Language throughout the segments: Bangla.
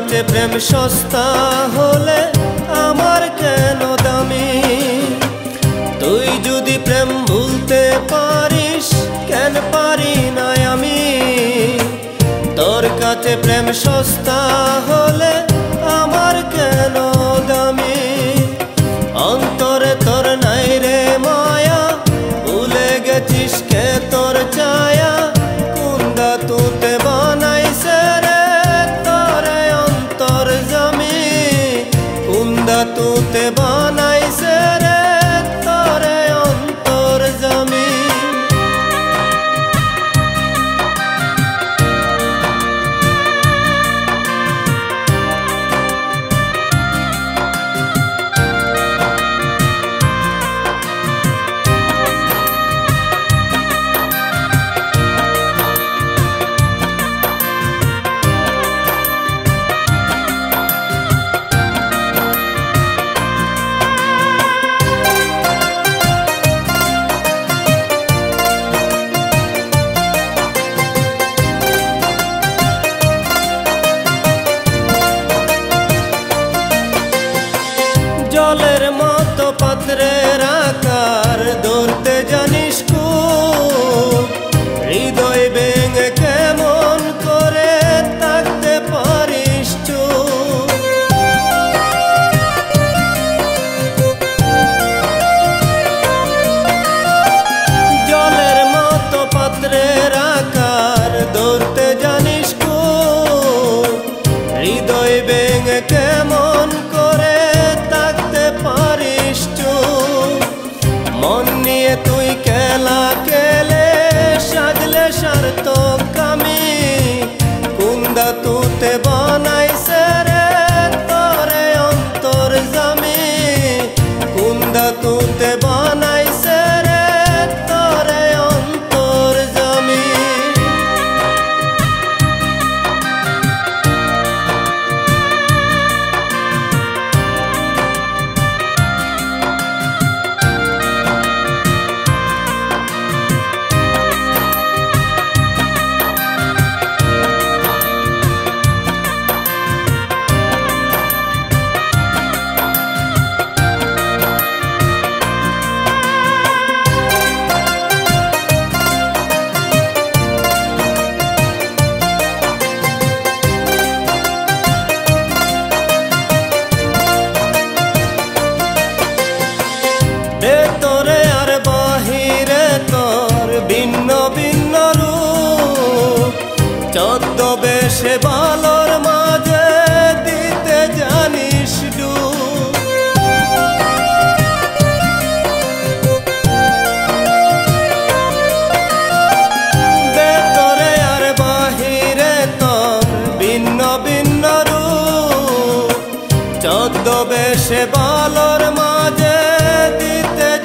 কাছে প্রেম সস্তা হলে আমার কেন দামি? তুই যদি প্রেম ভুলতে পারিস কেন পারি না আমি? তোর কাছে প্রেম সস্তা হলে আমার কেন দামি? অন্তরে তোর নাই রে মায়া, ভুলে গেছিস কে তোর ছায়া? কুন্দা তুতে বানাইছে রে তোরে অন্তর জামি, কুন্দা তুতে বানাইছে রে তোরে অন্তর জামি। জলের মতো পাত্রের আকার ধরতে জানিস খুব, হৃদয় ভেঙে কেমন করে থাকতে পারিস চুপ? জলের মতো পাত্রের আকার ধরতে জানিস খুব, হৃদয় ভেঙে কেমন করে পারিস চুপ? মন নিয়ে তুই খেলা খেলে সাজলে সার্থক কামি, কুন্দা তুতে বানাইছে রে তোরে অন্তর জামি, কুন্দা তুতে বানাইছে রে তোরে অন্তর জামি। ভেতরে আর বাহিরে তোর ভিন্ন ভিন্ন রূপ, ছদ্মবেশে ভালোর মাঝে দিতে জানিস ডুব। ভেতরে আর বাহিরে তোর ভিন্ন ভিন্ন রূপ, ছদ্মবেশে ভালোর মাঝে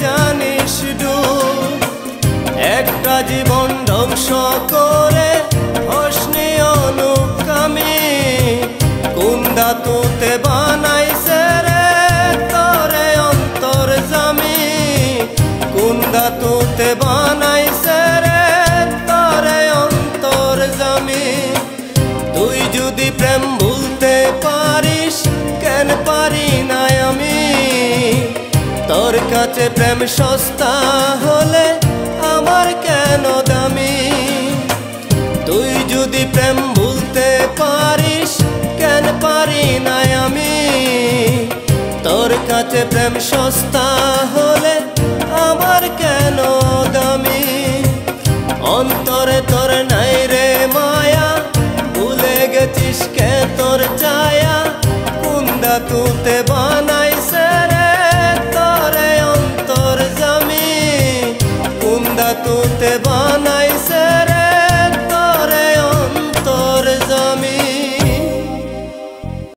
জানিস ডুব। একটা জীবন ধ্বংস করে হসনি অনুকামি, কুন্দা তুতে বানাইছে রে তোরে অন্তর জামি, কুন্দা তুতে বানাইছে রে তোরে অন্তর জামি। তুই যদি প্রেম ভুলতে পারিস কেন পারি না আমি? তোর কাছে প্রেম সস্তা হলে আমার কেন দামি? তুই যদি প্রেম ভুলতে পারিস কেন পারি না আমি? তোর কাছে প্রেম সস্তা হলে আমার কেন